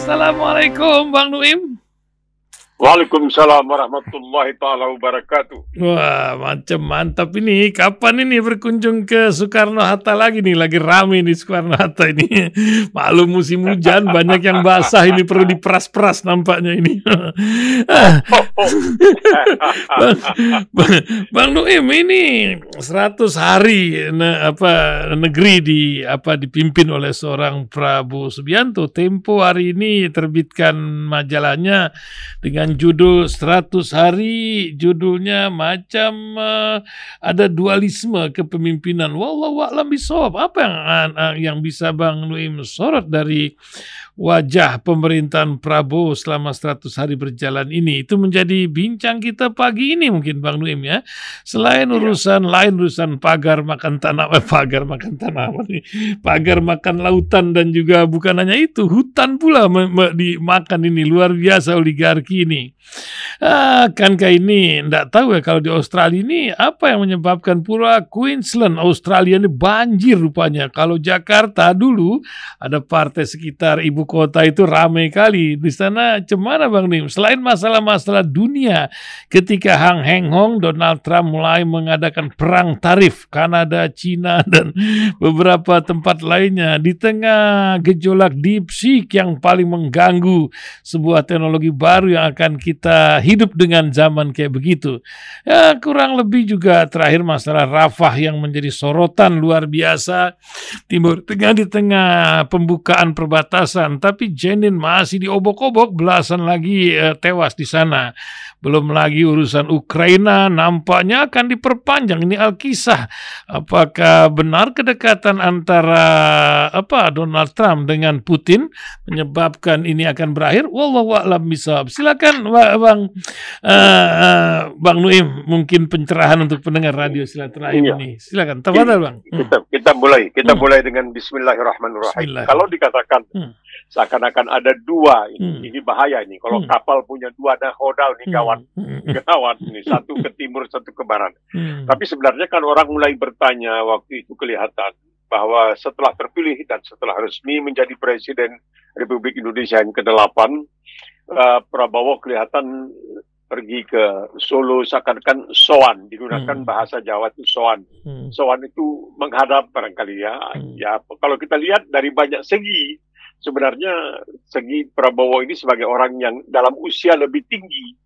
Assalamualaikum Bang Nuim. Waalaikumsalam warahmatullahi ta'ala wabarakatuh. Wah, macam mantap ini. Kapan ini berkunjung ke Soekarno-Hatta lagi nih? Lagi rame di Soekarno-Hatta ini. Maklum musim hujan, banyak yang basah ini, perlu diperas-peras nampaknya ini. Bang Nuim, ini 100 hari negeri dipimpin oleh seorang Prabowo Subianto. Tempo hari ini terbitkan majalahnya dengan judul 100 hari, judulnya macam ada dualisme kepemimpinan. Wallahu a'lam bishawab. Apa yang bisa Bang Nuim sorot dari wajah pemerintahan Prabowo selama 100 hari berjalan ini? Itu menjadi bincang kita pagi ini mungkin Bang Nuim ya. Selain urusan lain, urusan pagar makan tanah, pagar makan lautan, dan juga bukan hanya itu, hutan pula dimakan ini, luar biasa oligarki ini. Kankah ini enggak tahu ya, kalau di Australia ini apa yang menyebabkan pula Queensland Australia ini banjir rupanya. Kalau Jakarta dulu ada partai sekitar ibu kota itu ramai kali. Di sana cemana Bang Nim? Selain masalah-masalah dunia, ketika Heng Hong, Donald Trump mulai mengadakan perang tarif Kanada, Cina, dan beberapa tempat lainnya, di tengah gejolak DeepSeek yang paling mengganggu sebuah teknologi baru yang akan kita hidup dengan zaman kayak begitu. Ya, kurang lebih juga terakhir masalah Rafah yang menjadi sorotan luar biasa. Timur Tengah di tengah pembukaan perbatasan, tapi Jenin masih diobok-obok, belasan lagi tewas di sana. Belum lagi urusan Ukraina nampaknya akan diperpanjang. Ini Alkisah. Apakah benar kedekatan antara Donald Trump dengan Putin menyebabkan ini akan berakhir? Wallahu a'lam bishawab. Silakan Bang Nuim, mungkin pencerahan untuk pendengar radio silaturahim ini. Silakan. Tafadhal Bang. Kita mulai dengan Bismillahirrahmanirrahim. Kalau dikatakan seakan-akan ada dua, ini bahaya ini. Kalau kapal punya dua nahoda ini gawat ini, satu ke timur, satu ke barat. Tapi sebenarnya kan orang mulai bertanya waktu itu, kelihatan bahwa setelah terpilih dan setelah resmi menjadi Presiden Republik Indonesia yang ke-8, Prabowo kelihatan pergi ke Solo seakan-akan sowan, digunakan bahasa Jawa itu sowan. Sowan itu menghadap barangkali ya. Ya, kalau kita lihat dari banyak segi, sebenarnya segi Prabowo ini sebagai orang yang dalam usia lebih tinggi,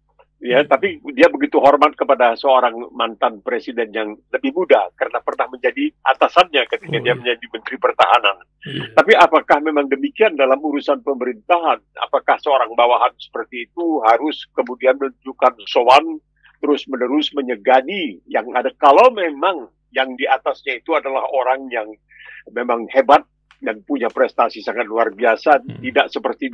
ya, tapi dia begitu hormat kepada seorang mantan presiden yang lebih muda karena pernah menjadi atasannya ketika dia menjadi Menteri Pertahanan. Tapi apakah memang demikian dalam urusan pemerintahan? Apakah seorang bawahan seperti itu harus kemudian menunjukkan sowan terus-menerus menyegani yang ada? Kalau memang yang di atasnya itu adalah orang yang memang hebat dan punya prestasi sangat luar biasa, tidak seperti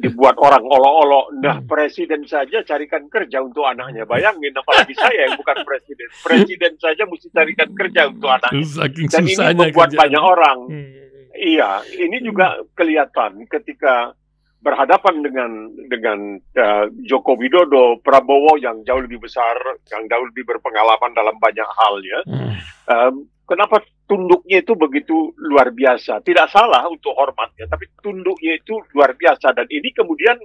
dibuat orang olok-olok. Nah, presiden saja carikan kerja untuk anaknya. Bayangin, apalagi saya yang bukan presiden. Presiden saja mesti carikan kerja untuk anaknya. Dan ini membuat banyak orang. Iya, ini juga kelihatan ketika berhadapan dengan Joko Widodo, Prabowo yang jauh lebih besar, yang jauh lebih berpengalaman dalam banyak hal ya. Kenapa tunduknya itu begitu luar biasa? Tidak salah untuk hormatnya, tapi tunduknya itu luar biasa. Dan ini kemudian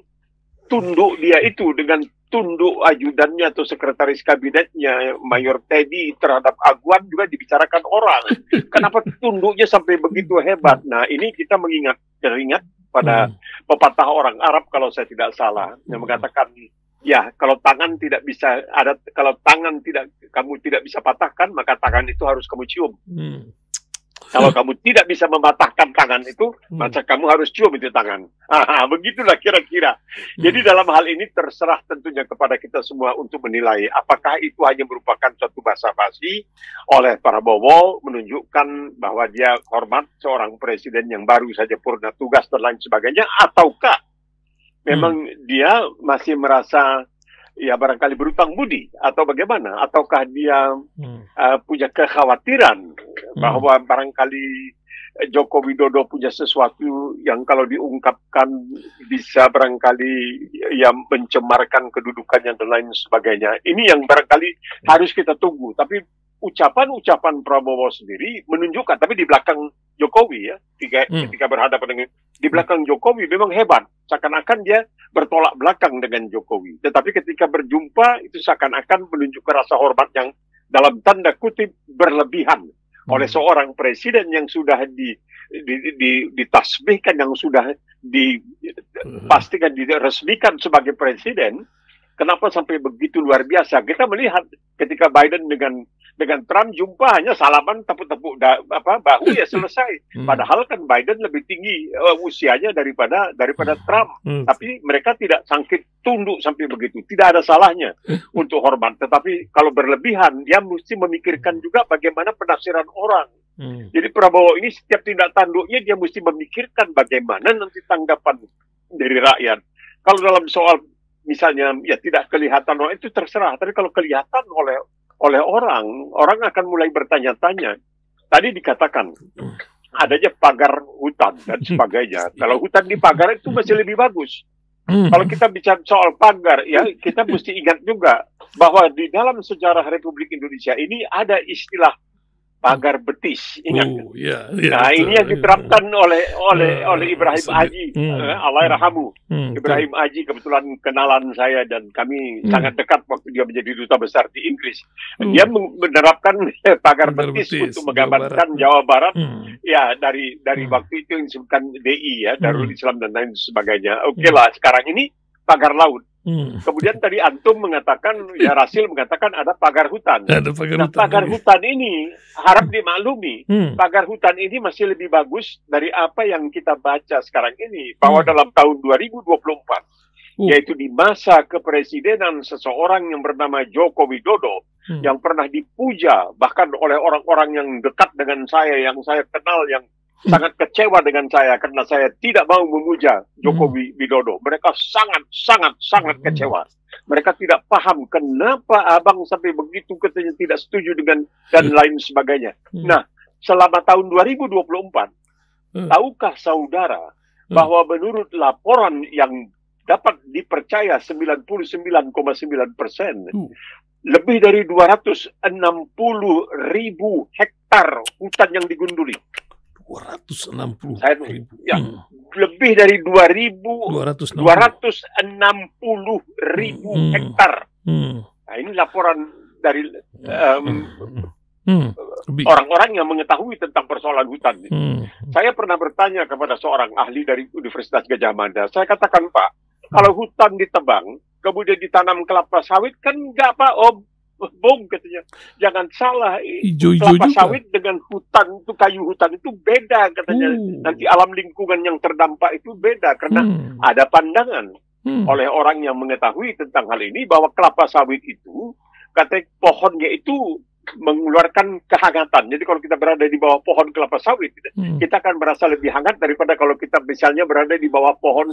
tunduk dia itu dengan tunduk ajudannya atau sekretaris kabinetnya, Mayor Teddy, terhadap Aguan juga dibicarakan orang. Kenapa tunduknya sampai begitu hebat? Nah, ini kita teringat pada pepatah orang Arab kalau saya tidak salah, yang mengatakan, ya, kalau tangan tidak bisa kamu tidak bisa patahkan, maka tangan itu harus kamu cium. Kalau kamu tidak bisa mematahkan tangan itu, maka kamu harus cium itu tangan. Begitulah kira-kira. Jadi dalam hal ini terserah tentunya kepada kita semua untuk menilai apakah itu hanya merupakan suatu basa-basi oleh Prabowo menunjukkan bahwa dia hormat seorang presiden yang baru saja purna tugas dan lain sebagainya, ataukah memang dia masih merasa ya barangkali berutang budi, atau bagaimana? Ataukah dia punya kekhawatiran bahwa barangkali Joko Widodo punya sesuatu yang kalau diungkapkan bisa barangkali ya mencemarkan kedudukannya dan lain sebagainya. Ini yang barangkali harus kita tunggu. Tapi ucapan-ucapan Prabowo sendiri menunjukkan, tapi di belakang Jokowi ya, ketika berhadapan dengan di belakang Jokowi memang hebat, seakan-akan dia bertolak belakang dengan Jokowi. Tetapi ketika berjumpa itu seakan-akan menunjukkan rasa hormat yang dalam tanda kutip berlebihan oleh seorang presiden yang sudah ditasbihkan, yang sudah dipastikan diresmikan sebagai presiden. Kenapa sampai begitu luar biasa? Kita melihat ketika Biden dengan Trump jumpa hanya salaman, tepuk-tepuk bahu ya selesai. Padahal kan Biden lebih tinggi usianya daripada Trump. Tapi mereka tidak tunduk sampai begitu. Tidak ada salahnya untuk hormat. Tetapi kalau berlebihan, dia mesti memikirkan juga bagaimana penafsiran orang. Jadi Prabowo ini setiap tindak tanduknya dia mesti memikirkan bagaimana nanti tanggapan dari rakyat. Kalau dalam soal misalnya ya tidak kelihatan orang itu terserah, tapi kalau kelihatan oleh orang akan mulai bertanya-tanya. Tadi dikatakan adanya pagar hutan dan sebagainya. Kalau hutan dipagar itu masih lebih bagus. Kalau kita bicara soal pagar, ya kita mesti ingat juga bahwa di dalam sejarah Republik Indonesia ini ada istilah pagar betis, ingat? Nah, ini yang diterapkan oleh Ibrahim Aji, Allahyarhamu. Ibrahim Aji kebetulan kenalan saya dan kami sangat dekat waktu dia menjadi duta besar di Inggris. Dia menerapkan pagar betis untuk menggambarkan Jawa Barat, ya dari waktu itu yang disebutkan DI ya, Darul Islam dan lain sebagainya. Oke lah, sekarang ini pagar laut. Kemudian tadi Antum mengatakan, ya Rasil mengatakan ada pagar hutan. Pagar hutan ini harap dimaklumi, pagar hutan ini masih lebih bagus dari apa yang kita baca sekarang ini. Bahwa dalam tahun 2024, yaitu di masa kepresidenan seseorang yang bernama Joko Widodo, yang pernah dipuja bahkan oleh orang-orang yang dekat dengan saya, yang saya kenal, yang sangat kecewa dengan saya karena saya tidak mau memuja Joko Widodo. Mereka sangat kecewa. Mereka tidak paham kenapa abang sampai begitu katanya tidak setuju dengan dan lain sebagainya. Nah, selama tahun 2024, tahukah saudara bahwa menurut laporan yang dapat dipercaya 99,9%, lebih dari 260.000 hektar hutan yang digunduli. 260.000. Ya, lebih dari 260.000 hektar. Nah, ini laporan dari orang-orang yang mengetahui tentang persoalan hutan. Saya pernah bertanya kepada seorang ahli dari Universitas Gadjah Mada. Saya katakan, Pak, kalau hutan ditebang, kemudian ditanam kelapa sawit, kan enggak, Pak, Bung, katanya, jangan salah, kelapa sawit dengan hutan itu, kayu hutan itu beda katanya. Nanti alam lingkungan yang terdampak itu beda karena ada pandangan oleh orang yang mengetahui tentang hal ini bahwa kelapa sawit itu, katanya pohonnya itu mengeluarkan kehangatan. Jadi kalau kita berada di bawah pohon kelapa sawit, kita akan merasa lebih hangat daripada kalau kita misalnya berada di bawah pohon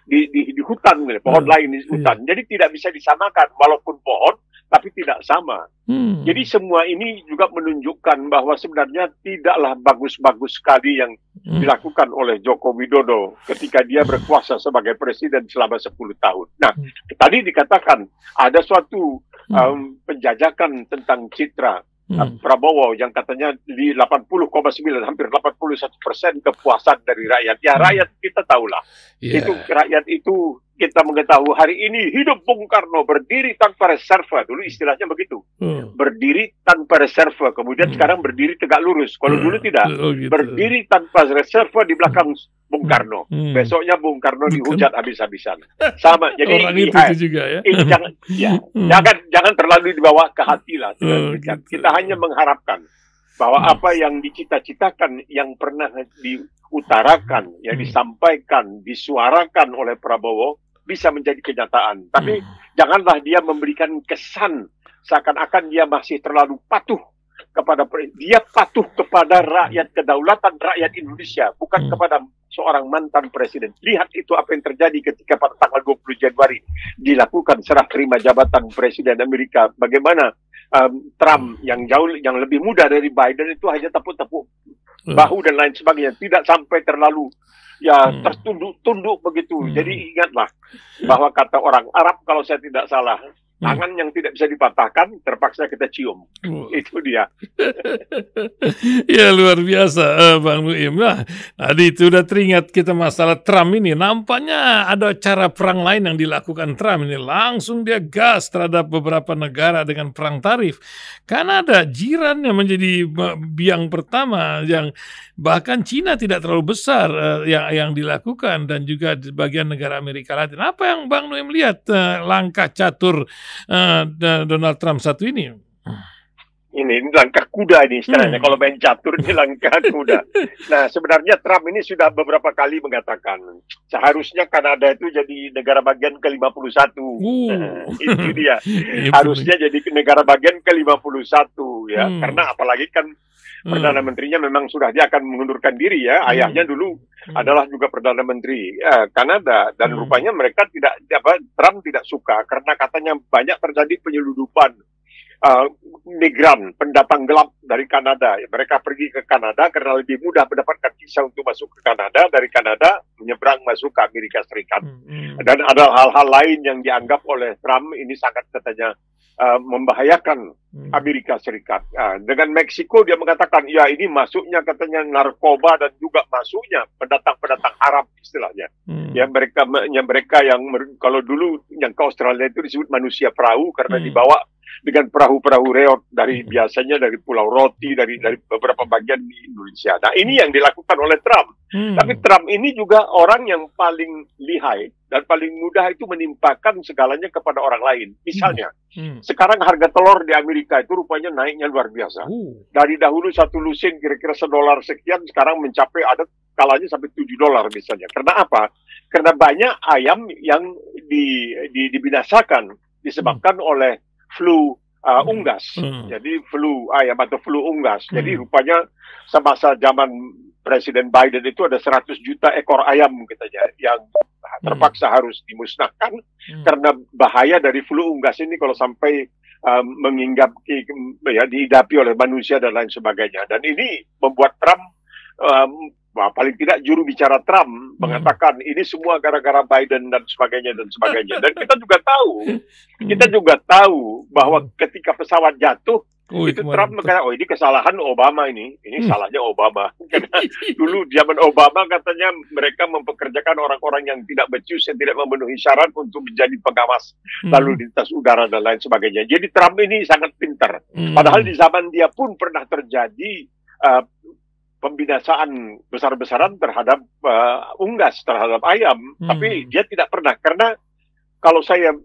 di hutan, pohon lain di hutan. Jadi tidak bisa disamakan, walaupun pohon tapi tidak sama. Jadi semua ini juga menunjukkan bahwa sebenarnya tidaklah bagus-bagus sekali yang dilakukan oleh Joko Widodo ketika dia berkuasa sebagai presiden selama 10 tahun. Nah, tadi dikatakan ada suatu penjajakan tentang citra Prabowo yang katanya di 80,9, hampir 81% kepuasan dari rakyat. Ya, rakyat kita tahulah. Itu rakyat itu kita mengetahui hari ini hidup Bung Karno berdiri tanpa reserve. Dulu istilahnya begitu. Berdiri tanpa reserve. Kemudian sekarang berdiri tegak lurus. Kalau dulu tidak. Berdiri tanpa reserve di belakang Bung Karno. Besoknya Bung Karno dihujat habis-habisan. Sama. Jadi orang itu juga ya. Ini jangan terlalu dibawa ke hati lah. Kita hanya mengharapkan bahwa apa yang dicita-citakan, yang pernah diutarakan, yang disampaikan, disuarakan oleh Prabowo bisa menjadi kenyataan. Tapi janganlah dia memberikan kesan seakan-akan dia masih terlalu patuh kepada rakyat, kedaulatan rakyat Indonesia, bukan kepada seorang mantan presiden. Lihat itu apa yang terjadi ketika pada tanggal 20 Januari dilakukan serah terima jabatan presiden Amerika. Bagaimana Trump yang lebih muda dari Biden itu hanya tepuk-tepuk bahu dan lain sebagainya, tidak sampai terlalu tertunduk-tunduk begitu. Jadi ingatlah bahwa kata orang Arab, kalau saya tidak salah, Tangan yang tidak bisa dipatahkan, terpaksa kita cium. Itu dia. Ya luar biasa, Bang Nuim. Nah, tadi itu udah teringat kita masalah Trump ini. Nampaknya ada cara perang lain yang dilakukan Trump ini. Langsung dia gas terhadap beberapa negara dengan perang tarif. Kanada, jiran yang menjadi biang pertama, yang bahkan Cina tidak terlalu besar yang dilakukan, dan juga di bagian negara Amerika Latin. Apa yang Bang Nuim lihat langkah catur Donald Trump satu ini? Ini langkah kuda ini istilahnya. Kalau main catur ini langkah kuda. Nah, sebenarnya Trump ini sudah beberapa kali mengatakan seharusnya Kanada itu jadi negara bagian ke-51. Itu dia. Harusnya jadi negara bagian ke-51 ya. Karena apalagi kan Perdana Menterinya memang sudah dia akan mengundurkan diri ya. Ayahnya dulu adalah juga Perdana Menteri Kanada, dan rupanya mereka Trump tidak suka karena katanya banyak terjadi penyeludupan migran, pendatang gelap dari Kanada. Mereka pergi ke Kanada karena lebih mudah mendapatkan visa untuk masuk ke Kanada, dari Kanada menyeberang masuk ke Amerika Serikat. Dan ada hal-hal lain yang dianggap oleh Trump ini sangat katanya membahayakan Amerika Serikat. Dengan Meksiko dia mengatakan, ya ini masuknya katanya narkoba dan juga masuknya pendatang-pendatang Arab istilahnya. Ya mereka yang kalau dulu yang ke Australia itu disebut manusia perahu karena dibawa dengan perahu-perahu reot biasanya dari Pulau Roti, dari beberapa bagian di Indonesia. Nah, ini yang dilakukan oleh Trump. Tapi Trump ini juga orang yang paling lihai dan paling mudah itu menimpakan segalanya kepada orang lain. Misalnya, sekarang harga telur di Amerika itu rupanya naiknya luar biasa. Dari dahulu satu lusin kira-kira $1 sekian, sekarang mencapai ada kalanya sampai $7 misalnya. Karena apa? Karena banyak ayam yang dibinasakan disebabkan oleh flu unggas. Jadi flu ayam atau flu unggas. Jadi rupanya semasa zaman Presiden Biden itu ada 100 juta ekor ayam katanya yang terpaksa harus dimusnahkan karena bahaya dari flu unggas ini kalau sampai dihidapi oleh manusia dan lain sebagainya. Dan ini membuat Trump paling tidak juru bicara Trump mengatakan ini semua gara-gara Biden dan sebagainya dan sebagainya. Dan kita juga tahu bahwa ketika pesawat jatuh itu Trump mengatakan, ini kesalahan Obama ini salahnya Obama. Karena dulu zaman Obama katanya mereka mempekerjakan orang-orang yang tidak becus, yang tidak memenuhi syarat untuk menjadi pengawas lalu lintas udara dan lain sebagainya. Jadi Trump ini sangat pintar. Padahal di zaman dia pun pernah terjadi pembinasaan besar-besaran terhadap unggas, terhadap ayam, tapi dia tidak pernah. Karena kalau saya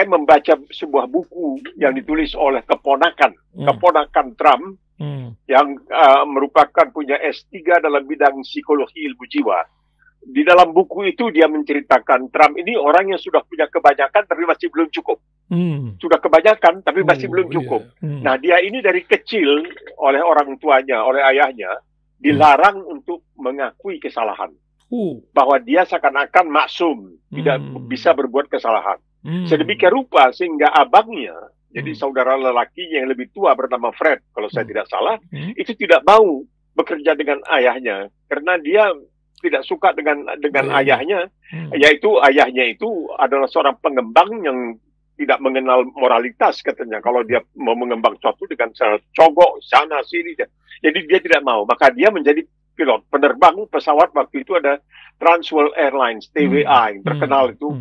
membaca sebuah buku yang ditulis oleh keponakan Trump yang merupakan punya S3 dalam bidang psikologi ilmu jiwa. Di dalam buku itu dia menceritakan Trump ini orang yang sudah punya kebanyakan tapi masih belum cukup. Sudah kebanyakan tapi masih belum cukup. Nah, dia ini dari kecil oleh orang tuanya, oleh ayahnya dilarang untuk mengakui kesalahan. Bahwa dia seakan-akan maksum, tidak bisa berbuat kesalahan. Sedemikian rupa sehingga abangnya, jadi saudara lelakinya yang lebih tua bernama Fred, kalau saya tidak salah, itu tidak mau bekerja dengan ayahnya karena dia tidak suka dengan ayahnya, yaitu ayahnya itu adalah seorang pengembang yang tidak mengenal moralitas katanya. Kalau dia mau mengembang sesuatu dengan cogok sana sini, jadi dia tidak mau. Maka dia menjadi pilot penerbang pesawat. Waktu itu ada Transworld Airlines (TWA) yang terkenal, itu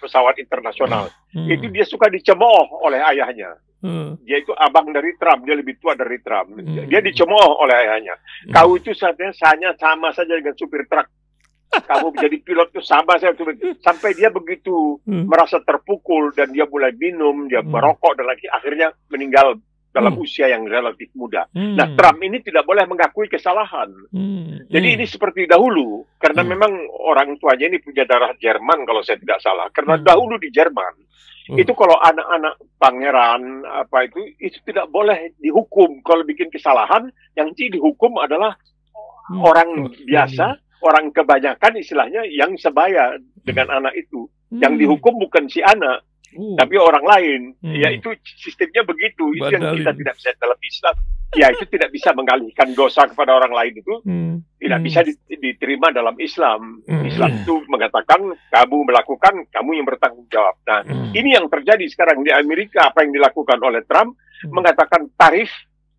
pesawat internasional. Itu dia suka dicemooh oleh ayahnya. Dia itu abang dari Trump, dia lebih tua dari Trump. Dia dicemooh oleh ayahnya. Kau itu hanya sama saja dengan supir truk. Kamu menjadi pilot itu sama saja. Sampai dia begitu merasa terpukul dan dia mulai minum, dia merokok dan akhirnya meninggal dalam usia yang relatif muda. Nah, Trump ini tidak boleh mengakui kesalahan. Jadi ini seperti dahulu, karena memang orang tuanya ini punya darah Jerman kalau saya tidak salah. Karena dahulu di Jerman, itu kalau anak-anak pangeran itu tidak boleh dihukum kalau bikin kesalahan. Yang dihukum adalah orang biasa, orang kebanyakan istilahnya yang sebaya dengan anak itu. Yang dihukum bukan si anak, tapi orang lain. Ya itu sistemnya begitu. Itu yang kita tidak bisa dalam Islam. ya itu tidak bisa mengalihkan dosa kepada orang lain itu tidak bisa diterima dalam Islam. Islam itu mengatakan kamu melakukan, kamu yang bertanggung jawab. Nah, ini yang terjadi sekarang di Amerika. Apa yang dilakukan oleh Trump mengatakan tarif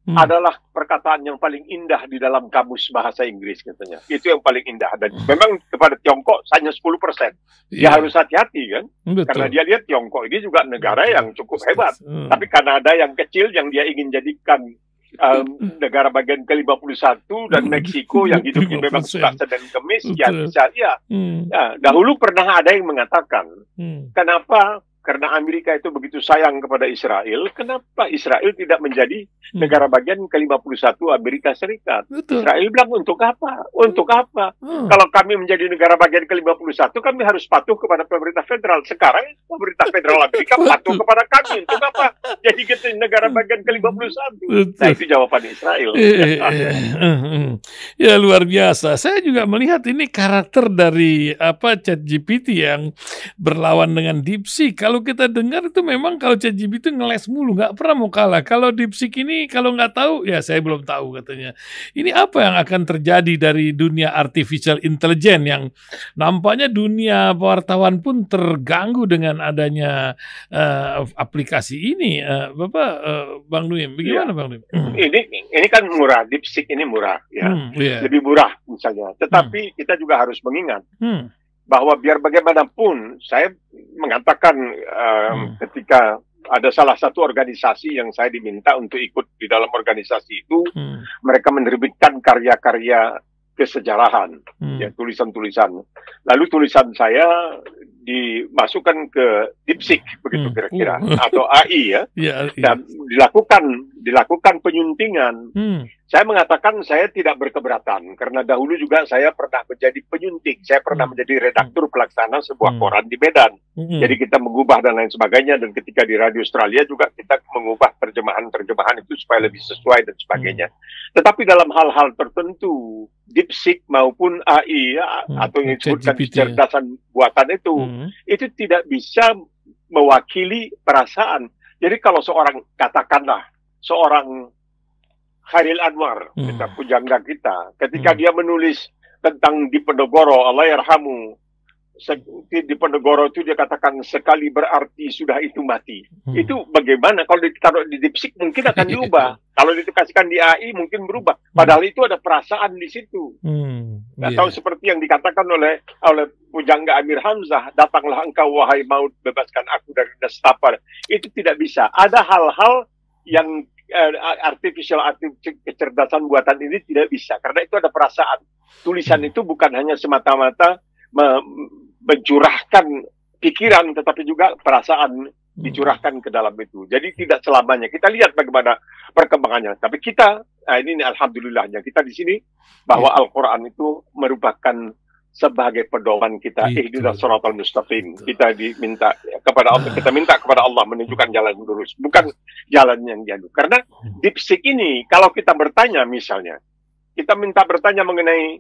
adalah perkataan yang paling indah di dalam kamus bahasa Inggris katanya. Itu yang paling indah. Dan memang kepada Tiongkok hanya 10%. Dia harus hati-hati kan. Betul. Karena dia lihat Tiongkok ini juga negara yang cukup hebat. Tapi Kanada yang kecil yang dia ingin jadikan negara bagian ke-51 dan Meksiko yang hidupnya memang suka Senin Kemis, ya bisa ya. Dahulu pernah ada yang mengatakan, kenapa? Karena Amerika itu begitu sayang kepada Israel, kenapa Israel tidak menjadi negara bagian ke-51 Amerika Serikat? Betul. Israel bilang, untuk apa? Untuk apa? Kalau kami menjadi negara bagian ke-51, kami harus patuh kepada pemerintah federal. Sekarang pemerintah federal Amerika patuh kepada kami. Untuk apa? Jadi kita negara bagian ke-51. Nah, itu jawaban Israel. Ya, luar biasa. Saya juga melihat ini karakter dari ChatGPT yang berlawan dengan DeepSeek. Kalau kita dengar itu memang kalau ChatGPT ngeles mulu, nggak pernah mau kalah. Kalau DeepSeek ini kalau nggak tahu, ya saya belum tahu katanya. Ini apa yang akan terjadi dari dunia artificial intelligence yang nampaknya dunia wartawan pun terganggu dengan adanya aplikasi ini, Bang Nuim. Bagaimana Bang Nuim? Ini kan murah, DeepSeek ini murah, ya, lebih murah misalnya. Tetapi kita juga harus mengingat bahwa biar bagaimanapun, saya mengatakan ketika ada salah satu organisasi yang saya diminta untuk ikut di dalam organisasi itu, mereka menerbitkan karya-karya kesejarahan, ya, tulisan-tulisan. Lalu tulisan saya dimasukkan ke DeepSeek begitu kira-kira atau AI ya, dan dilakukan penyuntingan. Saya mengatakan saya tidak berkeberatan karena dahulu juga saya pernah menjadi penyunting, saya pernah menjadi redaktur pelaksana sebuah koran di Medan. Jadi kita mengubah dan lain sebagainya, dan ketika di Radio Australia juga kita mengubah terjemahan-terjemahan itu supaya lebih sesuai dan sebagainya. Tetapi dalam hal-hal tertentu, DeepSeek maupun AI atau yang disebutkan kecerdasan buatan itu tidak bisa mewakili perasaan. Jadi kalau katakanlah seorang Khairil Anwar, kita pujangga kita, ketika dia menulis tentang Diponegoro, Allah yarhamu, Diponegoro itu dia katakan sekali berarti sudah itu mati. Itu bagaimana kalau ditaruh di DeepSeek mungkin akan diubah. Kalau dikasihkan di AI mungkin berubah. Padahal itu ada perasaan di situ. Atau seperti yang dikatakan oleh pujangga Amir Hamzah, datanglah engkau wahai maut, bebaskan aku dari nestapa. Itu tidak bisa. Ada hal-hal yang artificial kecerdasan buatan ini tidak bisa, karena itu ada perasaan. Tulisan itu bukan hanya semata-mata mencurahkan pikiran, tetapi juga perasaan dicurahkan ke dalam itu. Jadi tidak selamanya. Kita lihat bagaimana perkembangannya. Tapi kita, ini alhamdulillahnya kita di sini bahwa Al-Quran itu merupakan sebagai pedoman kita, ihdinas shiratal mustaqim. Kita diminta kepada Allah, kita minta kepada Allah menunjukkan jalan lurus, bukan jalan yang jauh. Karena DeepSeek ini, kalau kita bertanya misalnya, kita minta bertanya mengenai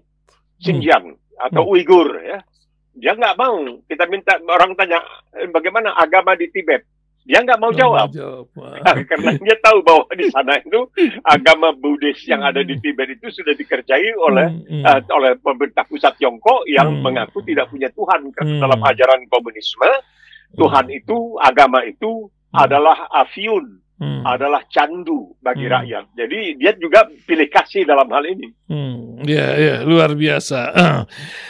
Xinjiang atau Uighur, ya, dia nggak mau. Kita minta orang tanya bagaimana agama di Tibet, dia nggak mau jawab. Karena dia tahu bahwa di sana itu agama Buddhis yang ada di Tibet itu sudah dikerjai oleh pemerintah pusat Tiongkok yang mengaku tidak punya Tuhan. Karena dalam ajaran komunisme, Tuhan itu, agama itu adalah afyun, adalah candu bagi rakyat. Jadi dia juga pilih kasih dalam hal ini. Ya, luar biasa.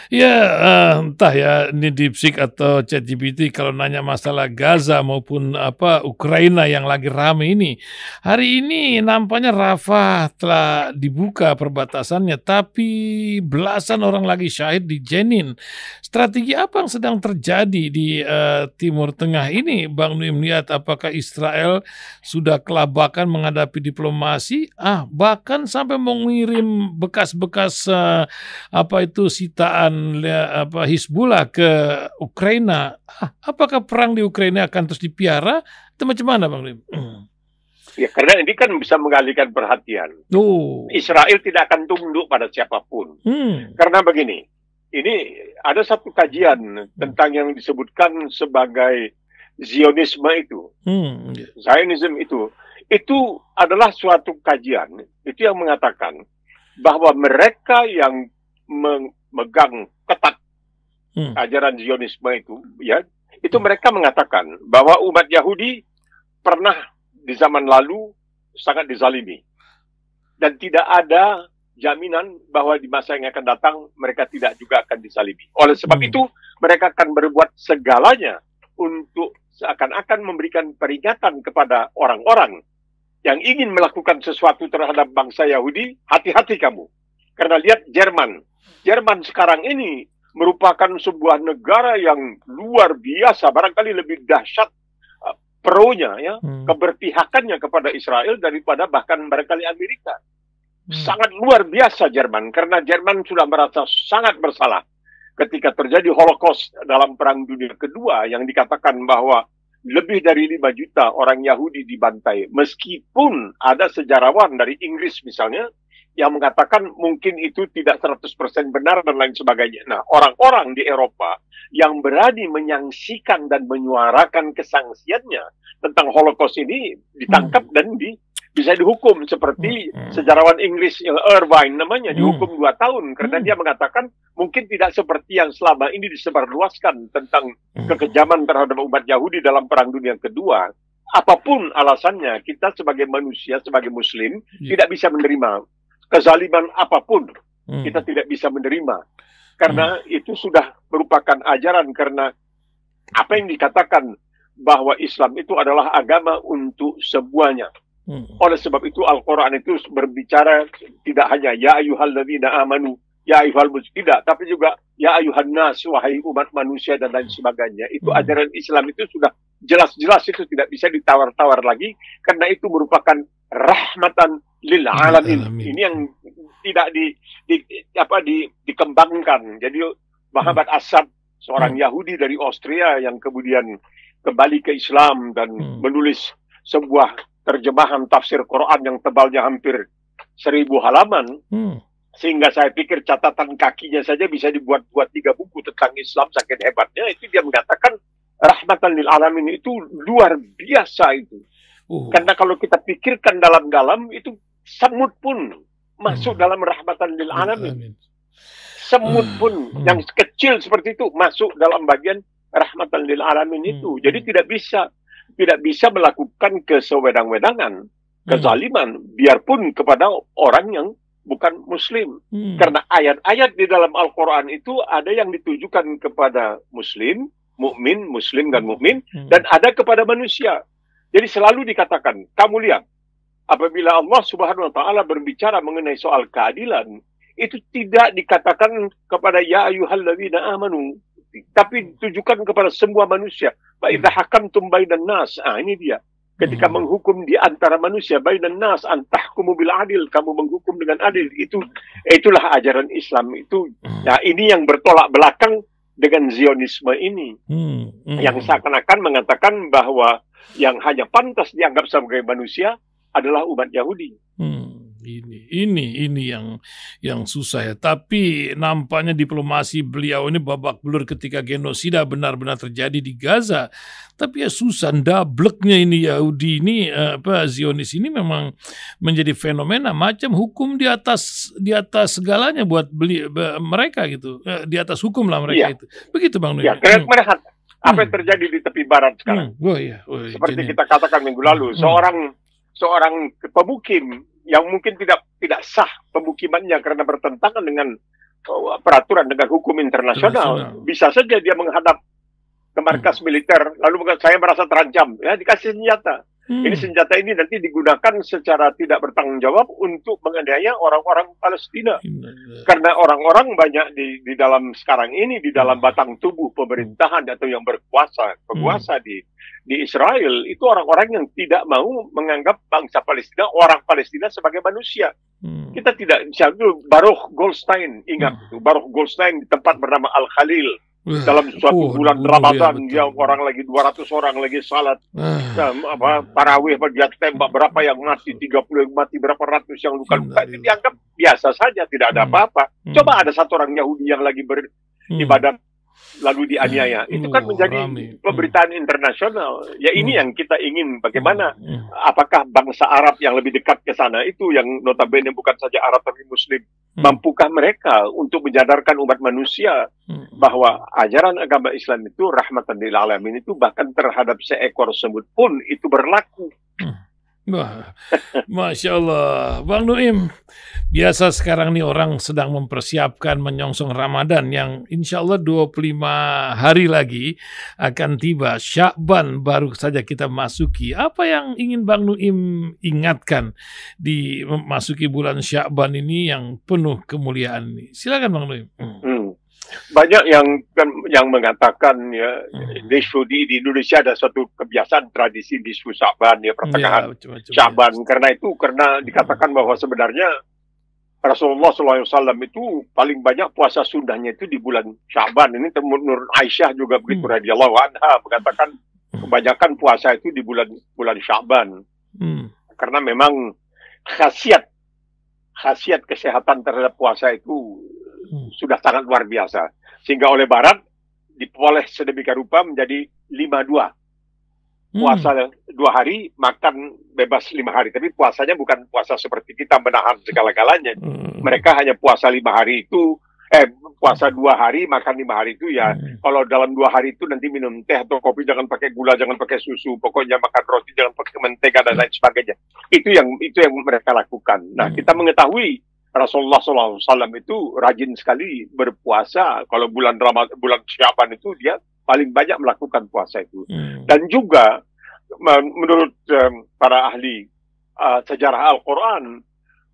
Entah ya ini DeepSeek atau ChatGPT kalau nanya masalah Gaza maupun Ukraina yang lagi rame ini. Hari ini nampaknya Rafah telah dibuka perbatasannya, tapi belasan orang lagi syahid di Jenin. Strategi apa yang sedang terjadi di Timur Tengah ini, Bang Nuim, lihat apakah Israel sudah kelabakan menghadapi diplomasi, bahkan sampai mengirim bekas-bekas sitaan Hizbullah ke Ukraina. Apakah perang di Ukraina akan terus dipiara? Itu macam mana, Bang Nuim? Ya, karena ini kan bisa mengalihkan perhatian. Israel tidak akan tunduk pada siapapun. Karena begini, ini ada satu kajian tentang yang disebutkan sebagai Zionisme itu. Zionism Itu adalah suatu kajian, itu yang mengatakan bahwa mereka yang memegang ketat ajaran Zionisme itu, ya, itu mereka mengatakan bahwa umat Yahudi pernah di zaman lalu sangat dizalimi. Dan tidak ada jaminan bahwa di masa yang akan datang mereka tidak juga akan dizalimi. Oleh sebab itu, mereka akan berbuat segalanya untuk seakan-akan memberikan peringatan kepada orang-orang yang ingin melakukan sesuatu terhadap bangsa Yahudi, hati-hati kamu. Karena lihat Jerman. Jerman sekarang ini merupakan sebuah negara yang luar biasa, barangkali lebih dahsyat pro-nya, ya, keberpihakannya kepada Israel daripada bahkan barangkali Amerika. Sangat luar biasa Jerman, karena Jerman sudah merasa sangat bersalah ketika terjadi Holocaust dalam Perang Dunia Kedua, yang dikatakan bahwa lebih dari 5 juta orang Yahudi dibantai. Meskipun ada sejarawan dari Inggris misalnya yang mengatakan mungkin itu tidak 100% benar dan lain sebagainya. Nah, orang-orang di Eropa yang berani menyaksikan dan menyuarakan kesangsiannya tentang Holocaust ini ditangkap dan bisa dihukum, seperti sejarawan Inggris yang Irvine namanya, dihukum 2 tahun karena dia mengatakan mungkin tidak seperti yang selama ini disebarluaskan tentang kekejaman terhadap umat Yahudi dalam Perang Dunia Kedua. Apapun alasannya, kita sebagai manusia, sebagai Muslim, tidak bisa menerima kezaliman apapun. Kita tidak bisa menerima karena itu sudah merupakan ajaran, karena apa yang dikatakan bahwa Islam itu adalah agama untuk semuanya. Oleh sebab itu Al-Quran itu berbicara tidak hanya ya ayyuhalladzina amanu, ya ayyuhal muslimin, tidak, tapi juga ya ayyuhan nas, wahai umat manusia dan lain sebagainya. Itu ajaran Islam itu sudah jelas-jelas, itu tidak bisa ditawar-tawar lagi, karena itu merupakan rahmatan lil alamin. Ini yang tidak dikembangkan. Jadi Muhammad Assad, seorang Yahudi dari Austria yang kemudian kembali ke Islam dan menulis sebuah terjemahan tafsir Quran yang tebalnya hampir 1000 halaman, sehingga saya pikir catatan kakinya saja bisa dibuat 3 buku tentang Islam, saking hebatnya. Itu dia mengatakan rahmatan lil alamin, itu luar biasa itu. Karena kalau kita pikirkan dalam-dalam, itu semut pun masuk dalam rahmatan lil alamin. Semut pun yang kecil seperti itu masuk dalam bagian rahmatan lil alamin itu. Jadi tidak bisa melakukan kesewenang-wenangan, kezaliman, biarpun kepada orang yang bukan Muslim. Karena ayat-ayat di dalam Al-Quran itu ada yang ditujukan kepada Muslim, mukmin, Muslim dan mukmin, dan ada kepada manusia. Jadi selalu dikatakan, kamu lihat, apabila Allah Subhanahu wa Ta'ala berbicara mengenai soal keadilan, itu tidak dikatakan kepada ya ayyuhalladzina amanu, tapi ditujukan kepada semua manusia. Fa idza hakamtum bainan nas, ini dia. Ketika menghukum di antara manusia, bainan nas an tahkumu bil adil, kamu menghukum dengan adil. Itulah ajaran Islam itu. Nah, ini yang bertolak belakang dengan Zionisme ini. Yang seakan-akan mengatakan bahwa yang hanya pantas dianggap sebagai manusia adalah umat Yahudi. Ini yang susah ya. Tapi nampaknya diplomasi beliau ini babak belur ketika genosida benar-benar terjadi di Gaza. Tapi ya susah, ndableknya ini Yahudi ini, Zionis ini memang menjadi fenomena, macam hukum di atas segalanya buat mereka gitu. Di atas hukum lah mereka itu. Begitu Bang Noy. Ya, melihat apa yang terjadi di tepi barat sekarang. Seperti kita katakan minggu lalu, seorang pemukim yang mungkin tidak sah pemukimannya karena bertentangan dengan peraturan, dengan hukum internasional, bisa saja dia menghadap ke markas militer, lalu saya merasa terancam, ya dikasih senjata. Ini senjata ini nanti digunakan secara tidak bertanggung jawab untuk menganiaya orang-orang Palestina. Karena orang-orang banyak di dalam sekarang ini, di dalam batang tubuh pemerintahan atau yang penguasa di Israel, itu orang-orang yang tidak mau menganggap bangsa Palestina, orang Palestina sebagai manusia. Kita tidak bisa. Baruch Goldstein, ingat, Baruch Goldstein di tempat bernama Al-Khalil. Dalam suatu bulan Ramadan, dia orang lagi 200 orang lagi salat, tarawih, dia tembak berapa yang mati, 30 yang mati, berapa ratus yang luka-luka, itu dianggap biasa saja, tidak ada apa-apa. Coba ada satu orang Yahudi yang lagi beribadat lalu dianiaya. Itu kan menjadi pemberitaan internasional. Ya ini yang kita ingin, bagaimana apakah bangsa Arab yang lebih dekat ke sana itu yang notabene bukan saja Arab tapi Muslim, mampukah mereka untuk menyadarkan umat manusia bahwa ajaran agama Islam itu rahmatan lil alamin, itu bahkan terhadap seekor semut pun itu berlaku. Wah, Masya Allah. Bang Nuim, biasa sekarang nih orang sedang mempersiapkan menyongsong Ramadan yang insya Allah 25 hari lagi akan tiba. Sya'ban baru saja kita masuki. Apa yang ingin Bang Nuim ingatkan di memasuki bulan Sya'ban ini yang penuh kemuliaan ini? Silakan Bang Nuim. Banyak yang mengatakan ya nisfu di Indonesia ada suatu kebiasaan tradisi nisfu Sya'ban ya, pertengahan Sya'ban. Karena dikatakan bahwa sebenarnya Rasulullah SAW itu paling banyak puasa sunnahnya itu di bulan Sya'ban. Ini menurut Aisyah juga begitu radhiyallahu anha, mengatakan kebanyakan puasa itu di bulan Sya'ban. Karena memang khasiat kesehatan terhadap puasa itu sudah sangat luar biasa. Sehingga oleh Barat dipoles sedemikian rupa menjadi 5-2. Puasa 2 hari, makan bebas 5 hari. Tapi puasanya bukan puasa seperti kita menahan segala-galanya. Mereka hanya puasa 5 hari itu, puasa 2 hari, makan 5 hari itu ya. Kalau dalam 2 hari itu nanti minum teh atau kopi, jangan pakai gula, jangan pakai susu. Pokoknya makan roti, jangan pakai mentega dan lain sebagainya. Itu yang mereka lakukan. Nah, kita mengetahui Rasulullah SAW itu rajin sekali berpuasa. Kalau bulan Sya'ban itu dia paling banyak melakukan puasa itu. Dan juga menurut para ahli sejarah Al-Quran,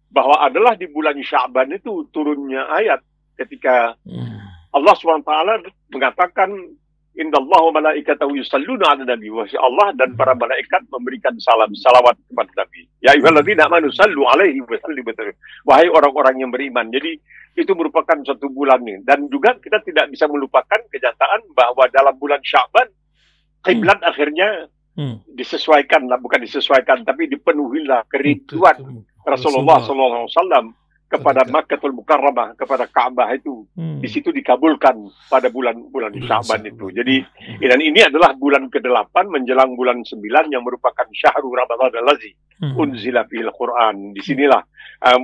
bahwa adalah di bulan Sya'ban itu turunnya ayat ketika Allah SWT mengatakan Innallaha wa malaikatahu yusalluna 'alan nabi, wa Allah dan para malaikat memberikan salawat kepada Nabi. Ya ayyuhalladzina amanu sallu 'alaihi wa sallimu taslima. Wahai orang-orang yang beriman. Jadi itu merupakan satu bulan ini. Dan juga kita tidak bisa melupakan kenyataan bahwa dalam bulan Sya'ban kiblat akhirnya disesuaikan lah, bukan disesuaikan tapi dipenuhilah kerinduan Rasulullah SAW kepada Makkahul Mukarramah, kepada Ka'bah itu. Di situ dikabulkan pada bulan Sya'ban itu. Jadi dan ini adalah bulan ke-8 menjelang bulan 9 yang merupakan syahrul Ramadan allazi unzila fil Quran. Di sinilah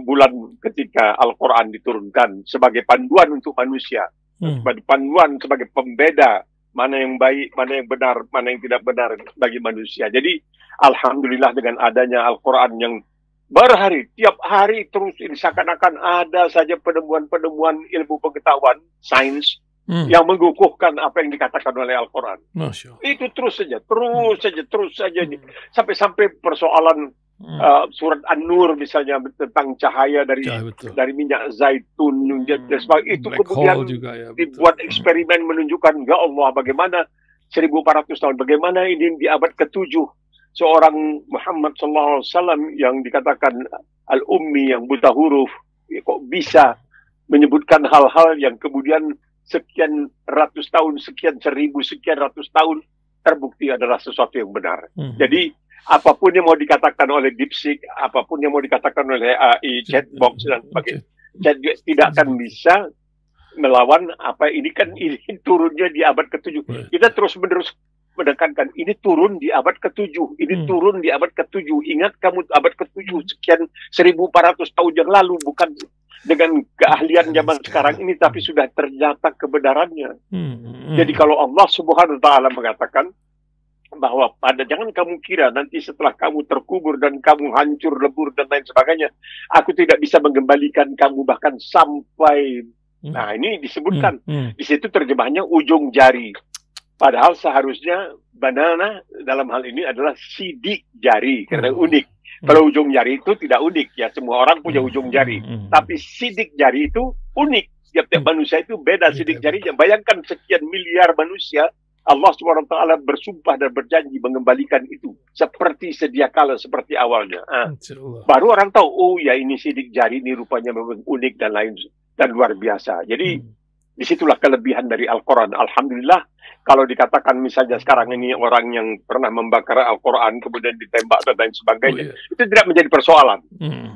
bulan ketika Al-Quran diturunkan sebagai panduan untuk manusia, sebagai panduan, sebagai pembeda mana yang baik, mana yang benar, mana yang tidak benar bagi manusia. Jadi alhamdulillah dengan adanya Al-Quran yang berhari, tiap hari terus ini seakan-akan ada saja penemuan-penemuan ilmu pengetahuan, sains, yang mengukuhkan apa yang dikatakan oleh Al-Quran. Itu terus saja. Sampai-sampai persoalan surat An-Nur misalnya tentang cahaya dari minyak zaitun. Itu kemudian juga, ya, dibuat eksperimen menunjukkan, ya Allah, bagaimana 1400 tahun, bagaimana ini di abad ke-7. Seorang Muhammad SAW yang dikatakan al-ummi, yang buta huruf, kok bisa menyebutkan hal-hal yang kemudian sekian ratus tahun, sekian ratus tahun terbukti adalah sesuatu yang benar. Jadi apapun yang mau dikatakan oleh DeepSeek, apapun yang mau dikatakan oleh AI, chatbox dan sebagainya, tidak akan bisa melawan apa ini. Kan ini turunnya di abad ke-7. Kita terus-menerus menekankan ini turun di abad ke-7, ini turun di abad ke-7. Ingat kamu abad ke-7 sekian 1400 tahun yang lalu, bukan dengan keahlian zaman sekarang ini, tapi sudah ternyata kebenarannya. Jadi kalau Allah Subhanahu wa taala mengatakan bahwa jangan kamu kira nanti setelah kamu terkubur dan kamu hancur lebur dan lain sebagainya, aku tidak bisa mengembalikan kamu bahkan sampai. Nah, ini disebutkan di situ terjemahnya ujung jari. Padahal seharusnya banana dalam hal ini adalah sidik jari, karena unik. Kalau ujung jari itu tidak unik, ya semua orang punya ujung jari. Tapi sidik jari itu unik. Tiap-tiap manusia itu beda sidik jarinya. Bayangkan sekian miliar manusia, Allah SWT bersumpah dan berjanji mengembalikan itu seperti sedia kala, seperti awalnya. Baru orang tahu, oh ya ini sidik jari, ini rupanya memang unik dan lain dan luar biasa. Jadi Disitulah kelebihan dari Al-Quran. Alhamdulillah, kalau dikatakan misalnya sekarang ini orang yang pernah membakar Al-Quran kemudian ditembak dan lain sebagainya, itu tidak menjadi persoalan.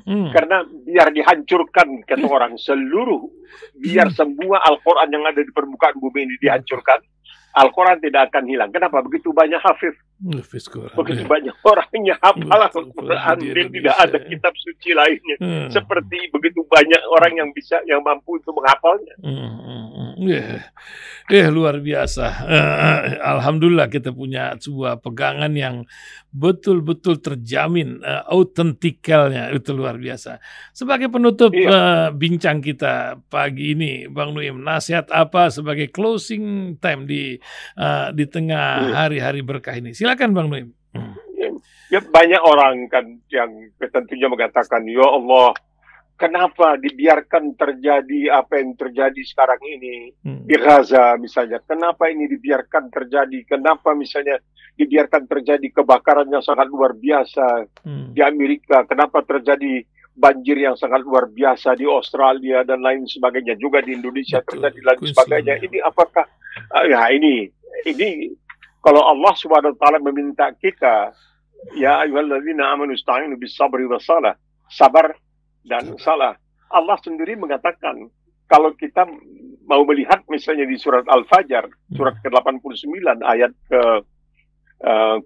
Karena biar dihancurkan, kata orang, biar semua Al-Quran yang ada di permukaan bumi ini dihancurkan, Al-Quran tidak akan hilang. Kenapa? Begitu banyak hafiz. Begitu banyak orang yang hafal Al-Quran, dan tidak ada kitab suci lainnya. Seperti begitu banyak orang yang mampu untuk menghafalnya. Luar biasa. Alhamdulillah kita punya sebuah pegangan yang betul-betul terjamin autentikalnya, itu luar biasa. Sebagai penutup bincang kita pagi ini, Bang Nuim, nasihat apa sebagai closing time di tengah hari-hari berkah ini? Silakan Bang Nuim. Ya, banyak orang kan yang tentunya mengatakan, ya Allah, kenapa dibiarkan terjadi apa yang terjadi sekarang ini di Gaza misalnya? Kenapa ini dibiarkan terjadi? Kenapa misalnya dibiarkan terjadi kebakaran yang sangat luar biasa di Amerika? Kenapa terjadi banjir yang sangat luar biasa di Australia dan lain sebagainya? Juga di Indonesia terjadi lain sebagainya. Ini apakah? Ini kalau Allah Subhanahu wa taala meminta kita, ya ayyuhalladzina amanu ista'inu bis-sabri was-salah, sabar dan salah. Allah sendiri mengatakan, kalau kita mau melihat misalnya di surat Al-Fajr, surat ke-89 ayat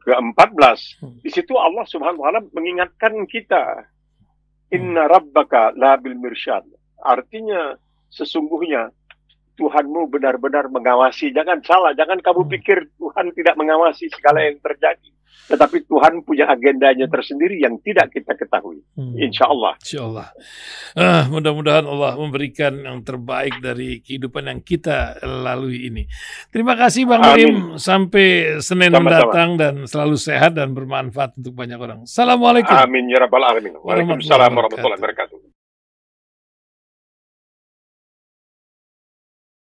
ke-14, di situ Allah Subhanahu wa taala mengingatkan kita, inna rabbaka labil mirsyad. Artinya sesungguhnya Tuhanmu benar-benar mengawasi. Jangan salah, jangan kamu pikir Tuhan tidak mengawasi segala yang terjadi. Tetapi Tuhan punya agendanya tersendiri yang tidak kita ketahui. Insya Allah. Insya Allah. Mudah-mudahan Allah memberikan yang terbaik dari kehidupan yang kita lalui ini. Terima kasih Bang Nuim. Sampai Senin mendatang dan selalu sehat dan bermanfaat untuk banyak orang. Assalamualaikum. Amin ya rabbal alamin. Waalaikumsalam warahmatullahi wabarakatuh.